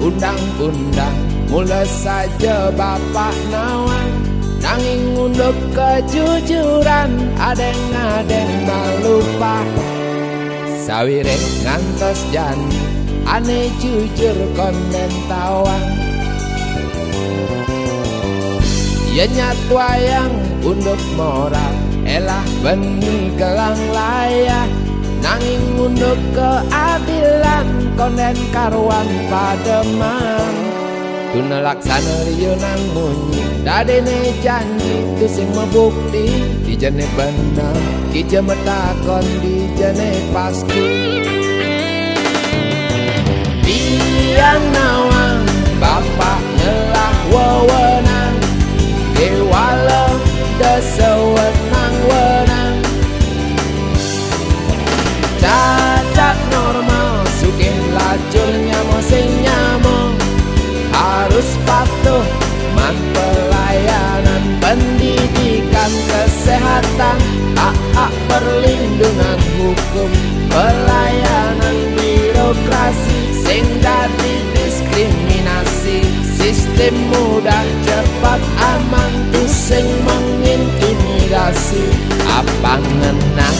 undang-undang, mula saja bapak nawang. Nanging unduk kejujuran, adeng-adeng malupa. Sawire ngantos jani, ane jujur konden tawang. Ya nyat wayang unduk moral, elah beni gelang layah. Nanging unduk keadilan, konden karuan pademan. Tuna laksana liyo nang munyi, dadene janji tu sing membukti. Dijane bener, kija metakon dijane pasti. Biang nawang, bapak ngelah wewenang, dewala desewenang-wenang. Cacat normal, sugih lajurnya mosing nyamong. Harus patuh, man pelayanan, pendidikan, kesehatan, hak-hak perlindungan hukum, pelayanan birokrasi, sing dadi diskriminasi. Sistem mudah, cepat, aman, tu sing mengintimidasi. Apa ngenah,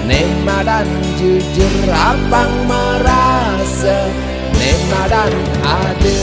nema dan jujur, abang merasa nema dan adil.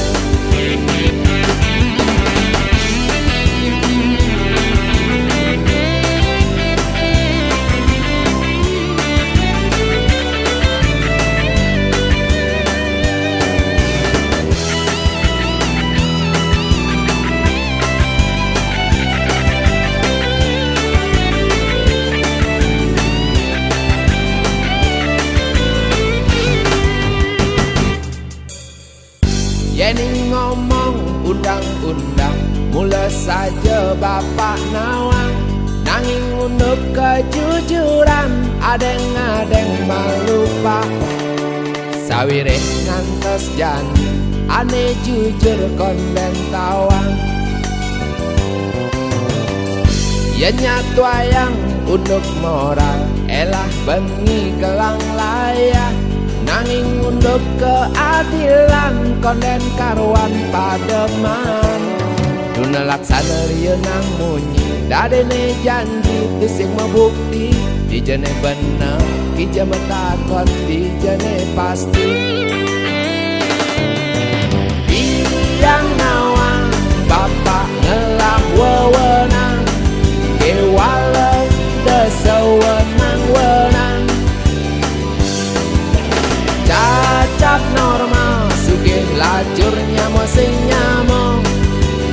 Yeni ngomong undang-undang, mula saja bapak nawang. Nanging unduk kejujuran, adeng-adeng malupa. Sawire ngantos jani, ane jujur konden tawang. Ya nyat wayang unduk moral, elah bengi gelang layah. Nanging unduk keadilan, konden karuan pademan. Tuna laksana liyo nang munyi, dadene janji tu sing membukti. Dijane bener, kija metakon dijane pasti. Biang nawang, bapak ngelah wewenang, kewala desewenang-wenang. Cacat normal, sugih lajurnya mosing nyamong.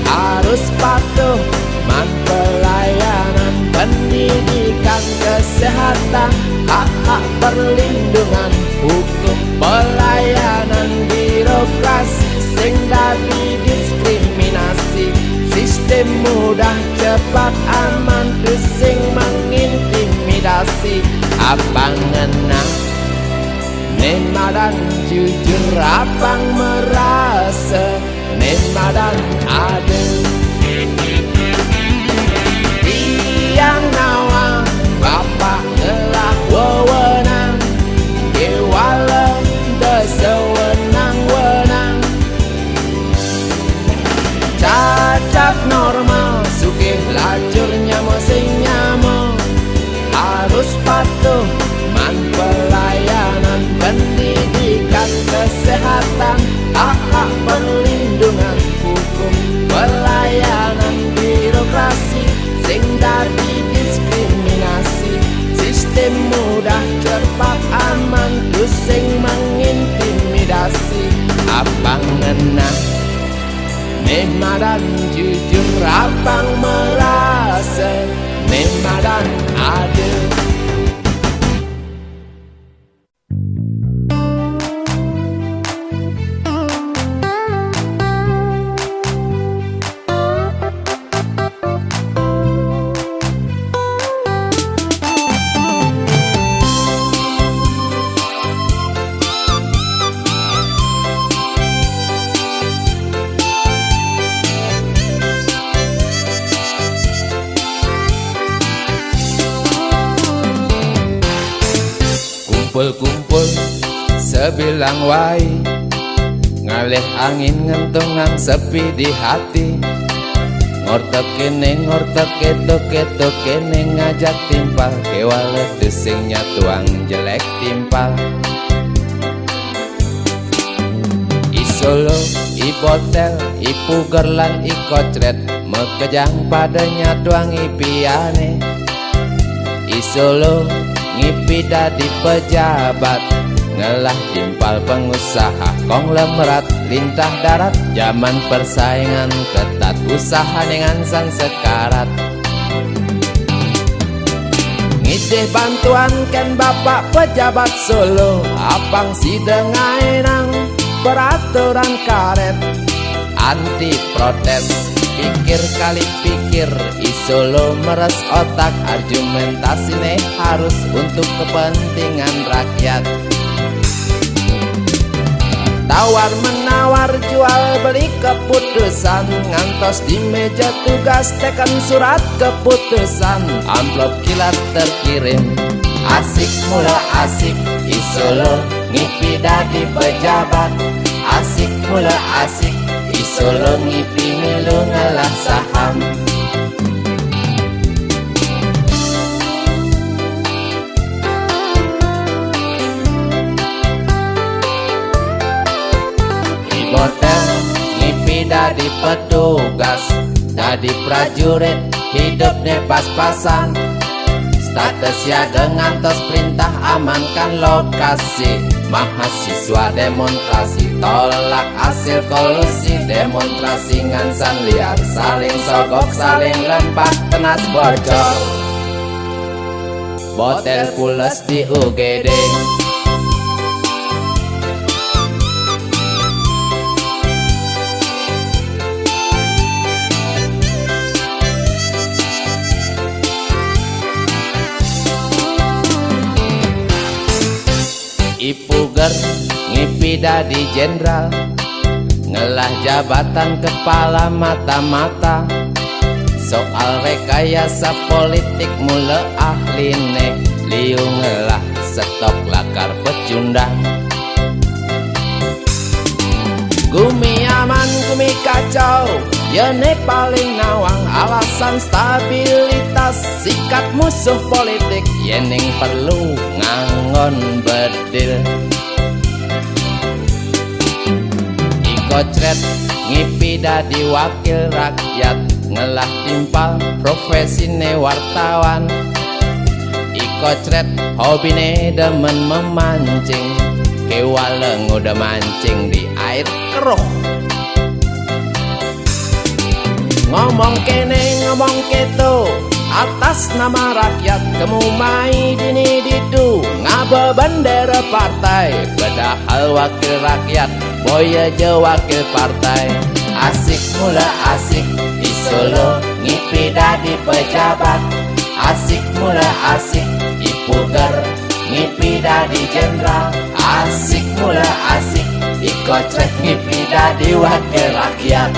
Harus patuh, man pelayanan, pendidikan, kesehatan, hak-hak perlindungan hukum, pelayanan birokrasi, sing dadi diskriminasi. Sistem mudah, cepat, aman, tu sing mengintimidasi. Abang ngenah, nema dan jujur, abang merasa nema dan adil. Biang nawang, bapak ngelah wewenang, kewala desewenang-wenang. Cacat normal, sugih lajurnya mosing nyamong. Harus patuh, man pelayanan, pendidikan, kesehatan, hak-hak perlindungan hukum, pelayanan birokrasi, sing dadi diskriminasi. Sistem mudah, cepat, aman, tu sing mengintimidasi. Abang ngenah, nema dan jujur, abang merasa nema dan adil. Kumpul-kumpul sebilang wai, ngalih angin ngentungan sepi di hati. Ngortek ketok kene ngajak timpal, kewale desingnya tuang jelek timpal. Solo, i botel, i puger lan i kocret, mekejang padanya tuang i piane. I solo, ngipi dadi pejabat, ngelah timpal pengusaha konglomerat lintah darat. Zaman persaingan ketat, usaha dengan san sekarat. Ngideh bantuan kan bapak pejabat Solo, apang si dengai nang peraturan karet. Anti protes, pikir kali pikir, i Solo meres otak, argumentasinya harus untuk kepentingan rakyat. Tawar menawar jual beli keputusan, ngantos di meja tugas tekan surat keputusan. Amplop kilat terkirim, asik mula asik, i Solo ngipi dadi pejabat. Asik mula asik, i Solo ngipi milu ngalah saham. I botel ngipi dadi petugas, dadi prajurit hidupnya pas-pasan. Status siaga ngantos perintah amankan lokasi. Mahasiswa demonstrasi tolak hasil kolusi. Demonstrasi ngansan liar, saling sogok saling lempar tenas bocor. Botel pules di UGD. Ipuger ngipi dadi jenderal, ngelah jabatan kepala mata-mata. Soal rekayasa politik mula ahline, liu ngelah stok lakar pecundang. Gumi aman gumi kacau, yene paling nawang alasan stabilitas. Sikat musuh politik yening perlu ngangon bedil. I kocret ngipi dadi wakil rakyat, ngelah timpal profesine wartawan. I kocret hobine demen memancing, kewaleng udah mancing di air keruh. Ngomong kene ngomong keto, atas nama rakyat kemumai dini didu. Ngaba bendera partai, padahal wakil rakyat boy aja wakil partai. Asik mula asik, i Solo ngipi dadi pejabat. Asik mula asik, i puger ngipi dadi jenderal. Asik mula asik, i kocret ngipi dadi wakil rakyat.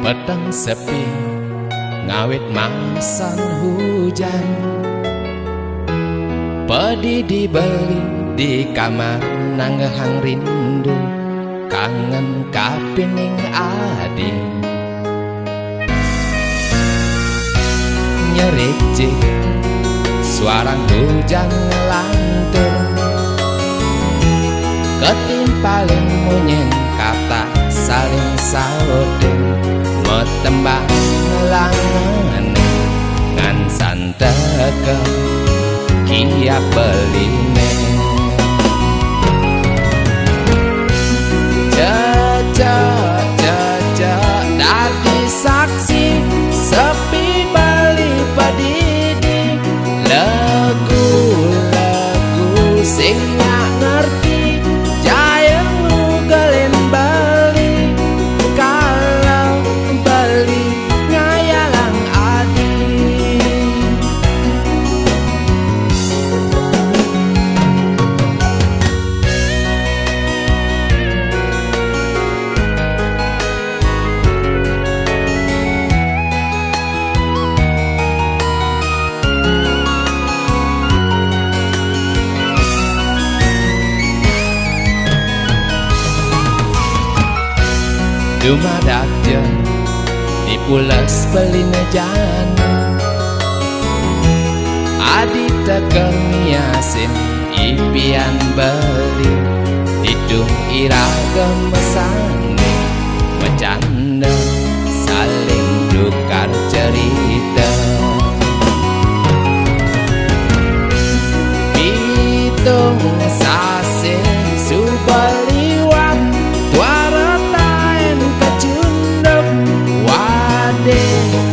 Petang sepi ngawit mangsan hujan, pedi dibeli di kamar nanggehang rindu, kangen kapining adi. Nyericik suarang hujan ngelantur, ketimpaling munyin kata saling saude metembang langane ngan santeke kia beline dadi saksi sepi bali padidi lagu-lagu sing nyak ngerti jayeng ngugelen bali kalau bali ngayalang adi Dumadakja di pulas Belinajan Adita kemiasin ipian beli Hidung ira gemesane Mecanda saling dukar cerita Pitung sase subaliwat Tuara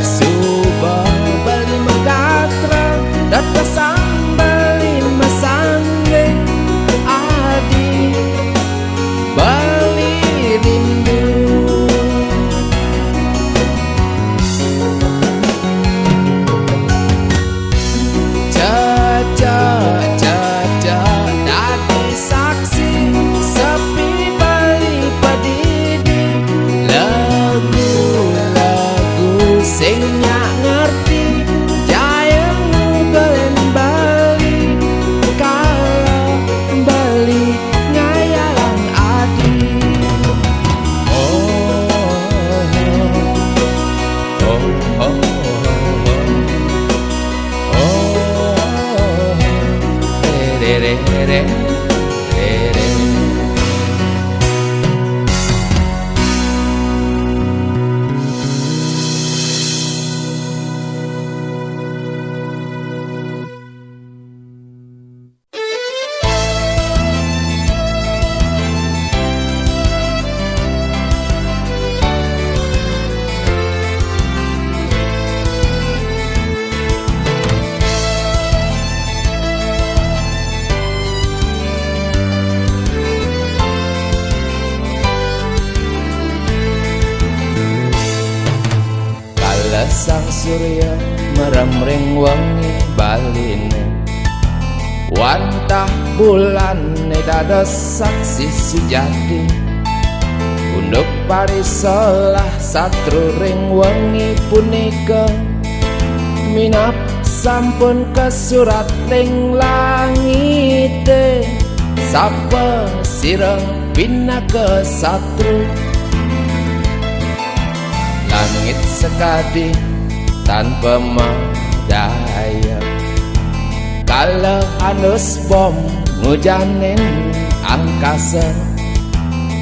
suba bali megatra dat pasang bali masangge adi bali rindu caca dadi saksi sepi bali padidi sing nyak ngerti jayeng ngugelen bali kalau bali ngayalang adi re sang surya meremring wangi baline wantah bulan dados saksi sujati unduk parisalah satru ring wangi punika minap sampun kesurat ing langite sapa sira pinaka satru langit sekadi tanpa madaya kala hanus bom ngujanin angkasa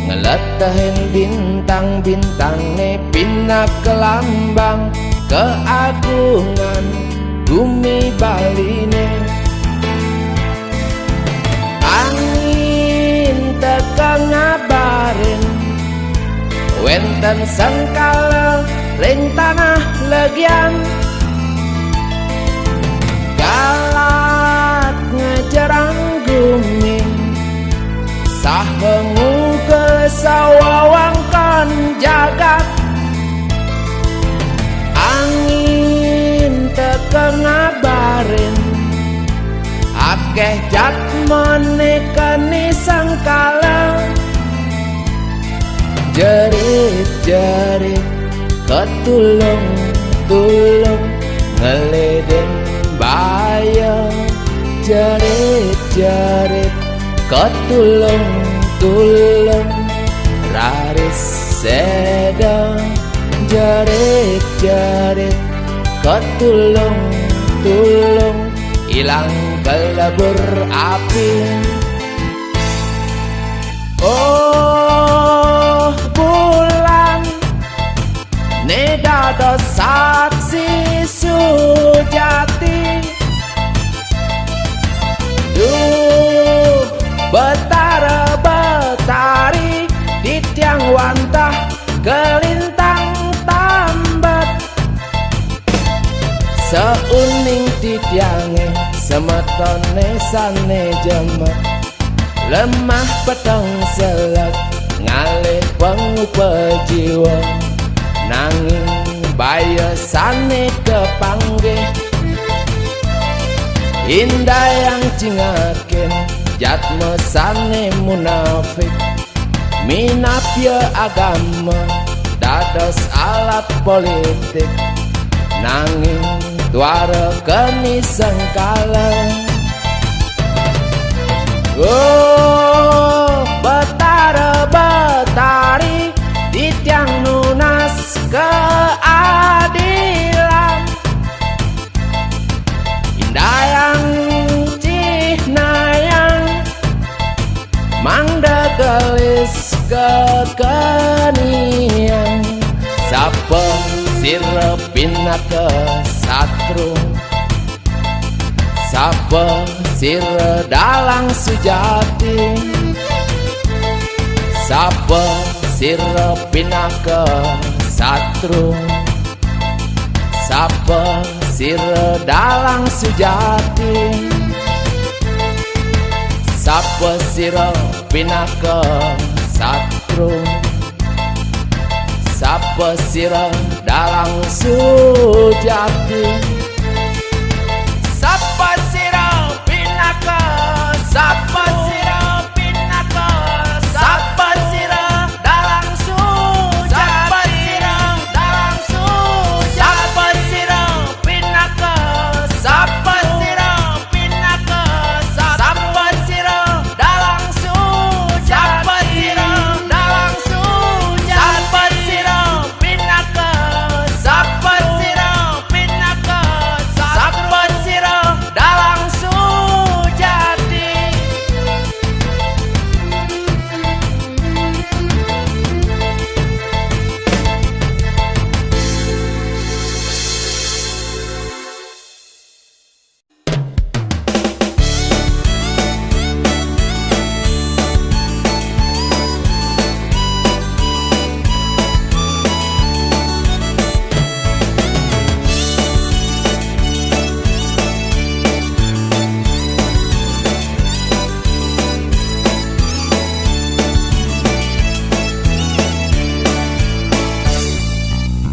ngeletahin bintang-bintang ne pina kelambang keagungan bumi baline angin teka ngabarin wenten sengkala ring tanah legian galak ngejerang gumi sah mengugel sawawangkan jagat angin teka ngabarin akeh jatmane kani sengkala jerit-jerit ketulung-tulung ngeleden bayang jerit-jerit ketulung-tulung raris sedang jerit-jerit ketulung-tulung ilang kelebur api Oh bulan neda do saksi sujati. Duh betara betari di tiang wantah kelintang tambat. Seuning di tiange semetone sane jemet. Lemah peteng selek ngalih pengupa jiwa. Nanging bayasane kepanggih indah yang cingakin jatme sane munafik. Minapya agama dados alat politik. Nanging tuara keni sengkala. Oh betara betari di tiang nunas keadilan. Indah yang cihnayang mangda gelis kekenian. Sapa sira pinaka satru, sapa sira dalang sujati, sapa sira pinaka satru, sapa sira dalang sujati, sapa sira pinaka satru, sapa sira dalang sujati. Sapa sira pinaka, sapa sira pinaka, sapa sira dalang sujati, sapa sira dalang sujati, sapa sira pinaka, sapa sira pinaka, sapa sira dalang sujati, sapa sira dalang sujati, sapa sira pinaka, sapa sira pinaka, sapa sira dalang sujati.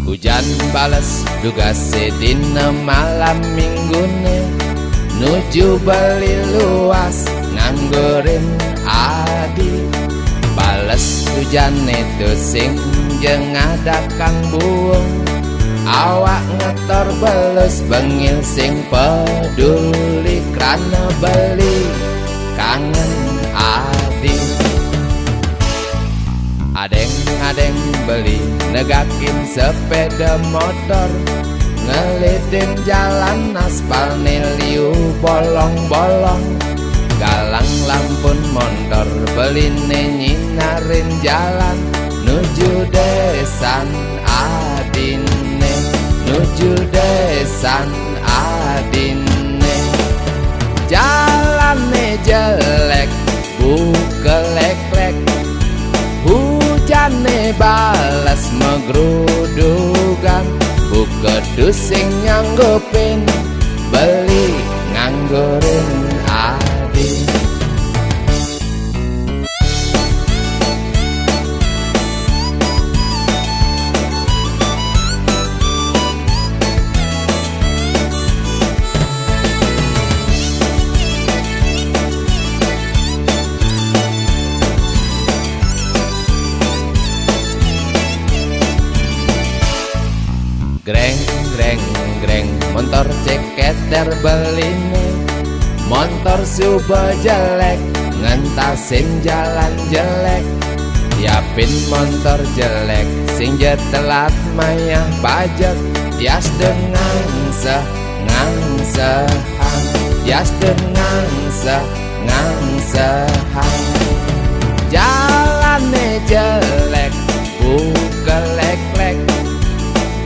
Hujan balas duga sedina malam minggune nuju beli luas nganggurin adi. Bales hujan itu sing jeung adakan buung. Awak ngetor belus bengil sing peduli krana beli kangen adi. Adeng-adeng beli negakin sepeda motor, ngelidin jalan aspal niliu bolong-bolong. Galang lampun motor beli nyinarin jalan nuju desan adine, nuju desan adine. Jalannya jelek bukelek-lek, hujane balas megrudugan. Bukedu sing nyanggupin beli nganggurin adi. Greng, greng, greng, motor ceketer beline. Motor suba jelek, ngentasin jalan jelek. Yapin motor jelek, sing telat mayah pajak. Tias dengan ngangsehan, tias dengan ngangsehan. jelek, buka lek-lek,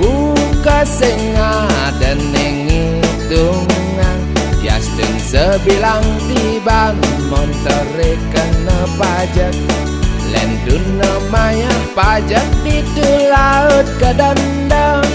buka sing ngadening hitungan. Yasden sebilang tiban, montere kena pajak. Lendun namanya pajak itu laut kedendam.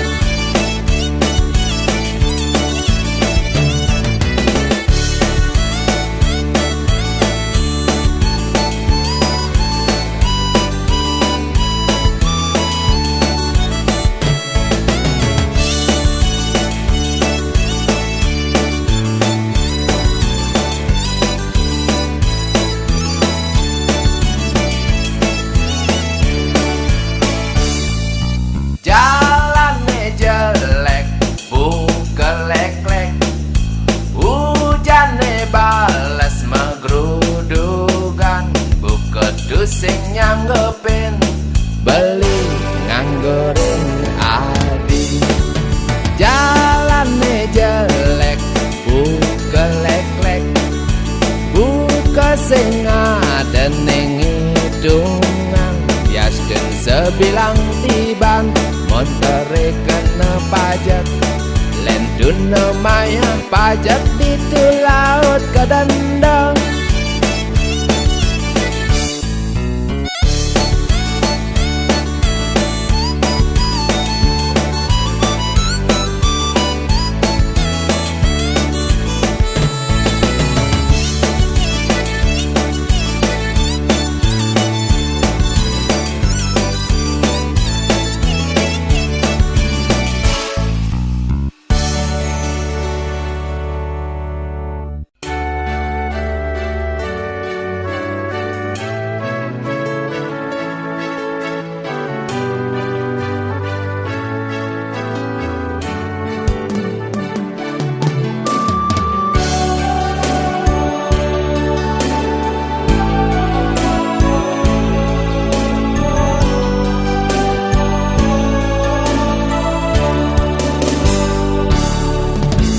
Jalannya jelek, buka lek-lek, hujannya balas megrudugan, buka dusing nyanggepin, beli nganggurin adi. Jalannya jelek, buka lek-lek, buka sing ngadening hitungan. Yasden sebilang tiban, montere kena pajak. Lendun namanya pajak itu laut kedendam.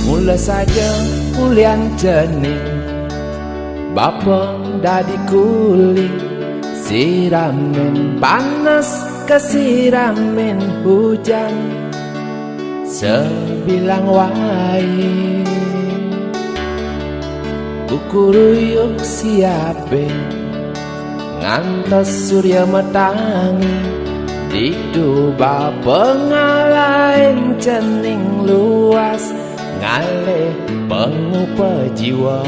Mula saja ulian jening, bapeng dadi kuli, siramin panas kesiramin hujan, sebilang wai kukuruyuk siape ngantos surya metangi, didu bapeng ngalain cening luas, ngalih pengupa jiwa.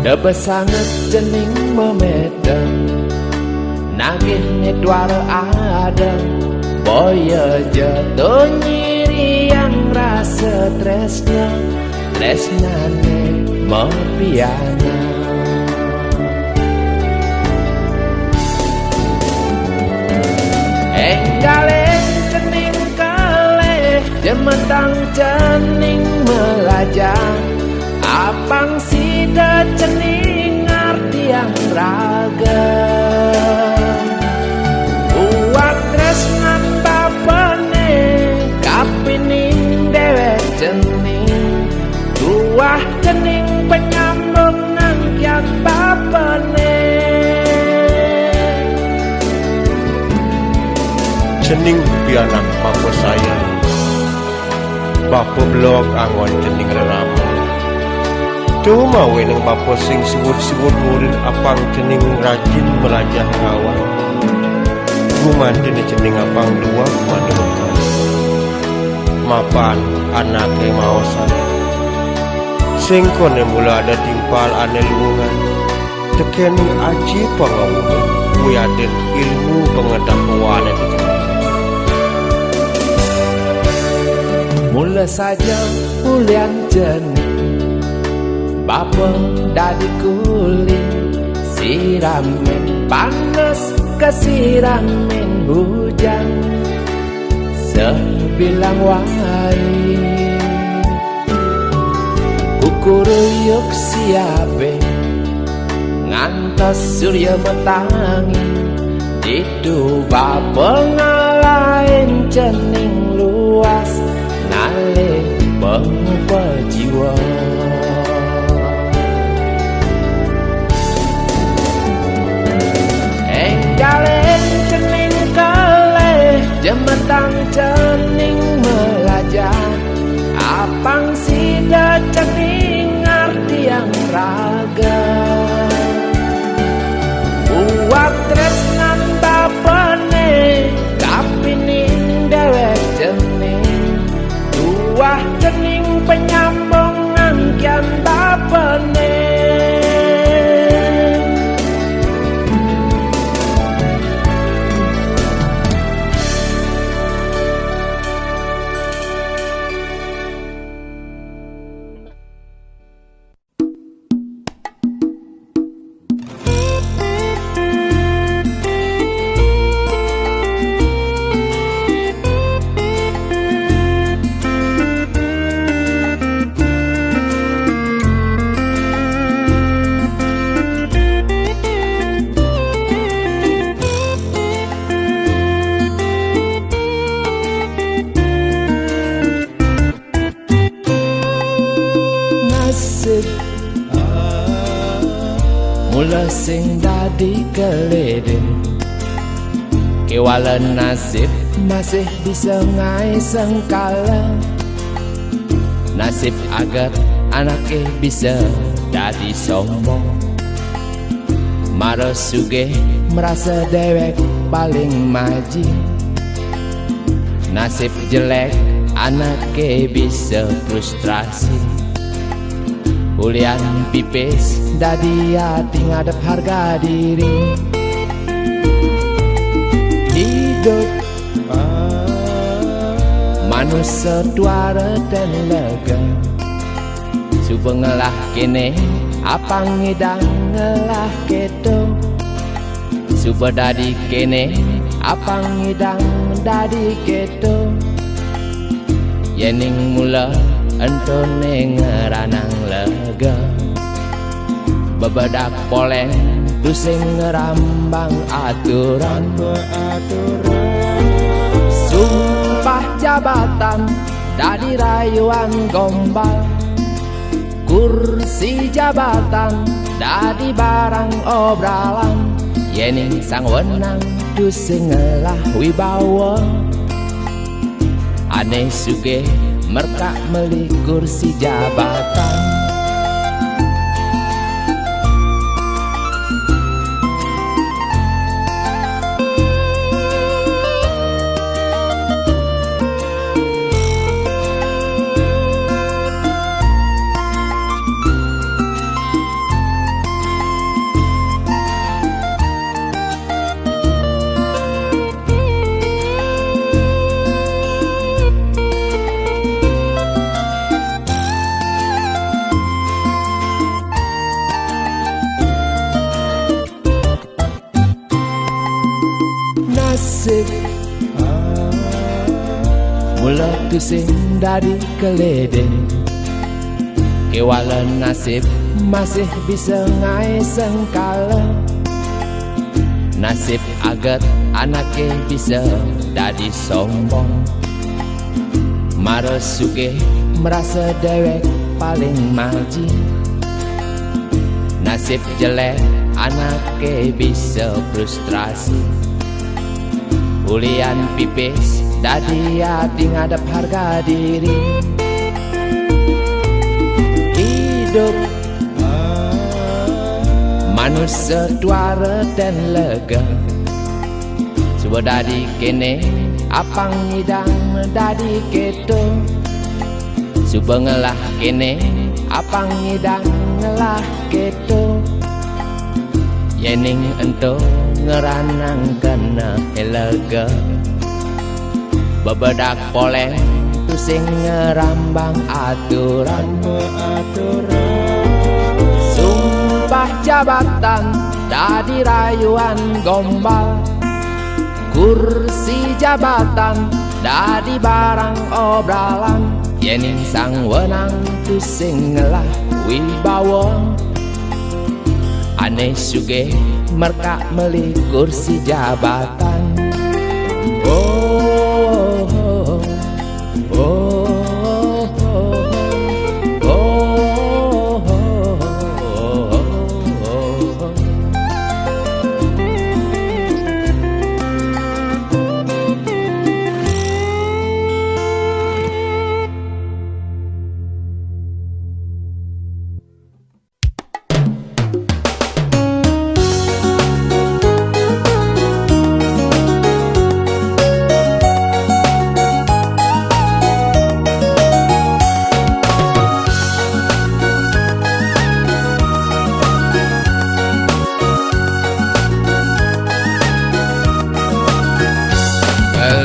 Debes sangat jening memedang, nagihnya dwara ada, boya jatuh nyiri yang rasa tresnya, tresnane mepiana. Enggale jening kale, jemetang jening melajang, apang sida cening artiang raga. Buat tresnan bapane kapining dewek cening, tuah cening penyambung nang kiat bapane. Cening pianak papa saya, bapa blok angon cening rerama. Cuma weneng bapa sing sebut-sebut murid apang cening rajin melajah rawan. Gumantin cening apang dua madukan. Mapan anake maosan. Sing kone mula ada timpal ane luungan. Tekening aji pangawuhan, kuyaden ilmu pengetahuan itu. Mula saja ulian jening, bapeng dadi kuli, siramin panas kesiramin hujan sebilang wae. Kukuruyuk siape ngantos surya metangi, diduba pengalain cening luas ngalih pejiwa. Enggalen cening keleh jemetang cening melajah, apang sida cening artiang raga. Buat tresnan bapane kapining dewek cening, tuah cening penyambungan kian bapane. Mula sing dadi keledeng, kewalan nasib masih bisa ngai sengkala. Nasib agar anake bisa dadi sombong, maro sugih merasa dewek paling maji. Nasib jelek anake bisa frustrasi, ulian pipis dadi hati ngadep harga diri. Hidup manusia tuara dan lega, subuh ngelah kene apa ngidang ngelah keto. Subuh dadi kene apa ngidang dadi keto. Yening mula entone ngeranang lega, bebedak poleng tusing ngerambang aturan. Sumpah jabatan dadi rayuan gombal, kursi jabatan dadi barang obralan. Yening sang wenang tusing ngelah wibawa, aneh sugih mertak meli kursi jabatan. Nasib mula tusing dari keledeng, kewalan nasib masih bisa ngai sengkala. Nasib agat anake bisa dadi sombong, maro sugih merasa dewek paling maji. Nasib jelek anake bisa frustrasi, ulian pipis dadi hati ngadep harga diri. Hidup manusia tuara dan lega, coba dadi kene apang ngidang dadi keto. Coba ngelah kene apang ngidang ngelah keto. Yening ento ngeranang kena elega, bebedak poleng tusing ngerambang aturan. Sumpah tuah jabatan dadi rayuan gombal, kursi jabatan dadi barang obralan, yening sang wenang tu sing ngelah wibawa. Aneh suge merka meli kursi jabatan. Oh, oh, oh, oh, oh, oh, oh, oh.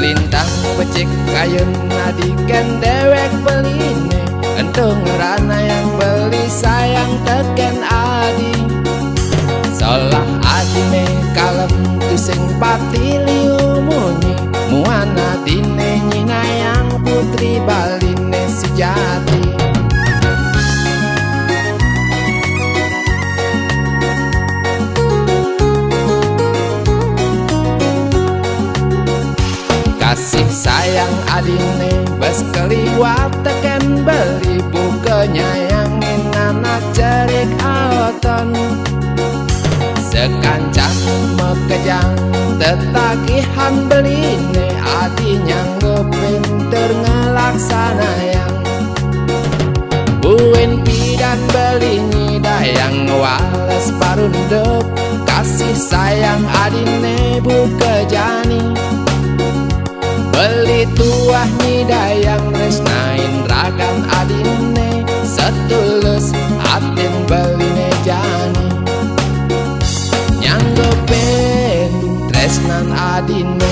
Lintang becek kayun adikan dewek beline, entung rana yang beli sayang teken adi. Solah adine kalem tu sing pati liu munyi, muana dine nyinayang putri baline sejati. Kasih sayang adine bas keliwat teken beli buka nyayangin anak cerik aoton. Sekancan mekejang tetakihan beline adi nyanggepin terngelaksanayang. Buin pidan belinyi dayang wales parunduk, kasih sayang adine buka jani. Beli tuah nyidayang resnain ragan adine, setulus atin beline jani. Nyanggepin tresnan adine.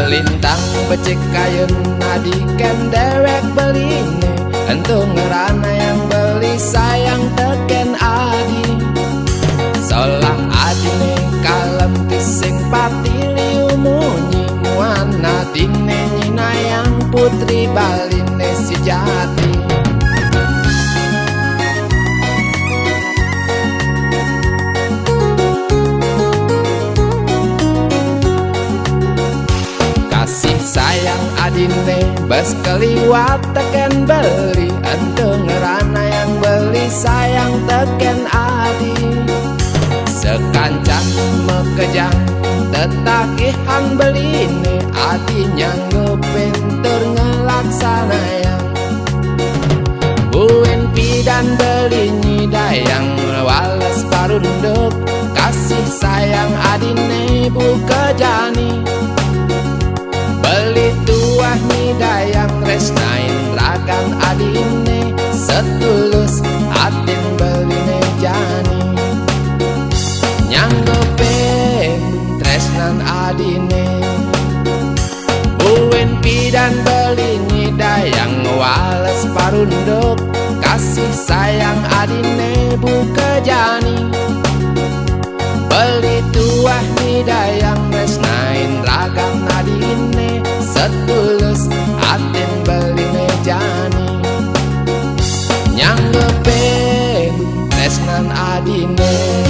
Lintang becek kayun adikan dewek beline, entung ngerana yang beli sayang teken adi. Solah adine kalem tising pati liu munyi, muana dine nyinayang putri baline sejati. Kasih sayang adine bas keliwat teken beli, entung ngerana yang beli sayang teken adi. Sekancan mekejang tetakihan beline adi nyanggepin terngelaksanayang. Buin pidan belinyi dayang wales parunduk, kasih sayang adine buka jani. Beli tuah nyidayang resnain ragan adine, setulus atin beline jani. Nyanggepin tresnan adine. Buin pidan beli nyidayang wales parunduk, kasih sayang adine buka jani. Beli tuah nyidayang resnain ragan adine, setulus atin beline jani. Nyanggepin tresnan adine.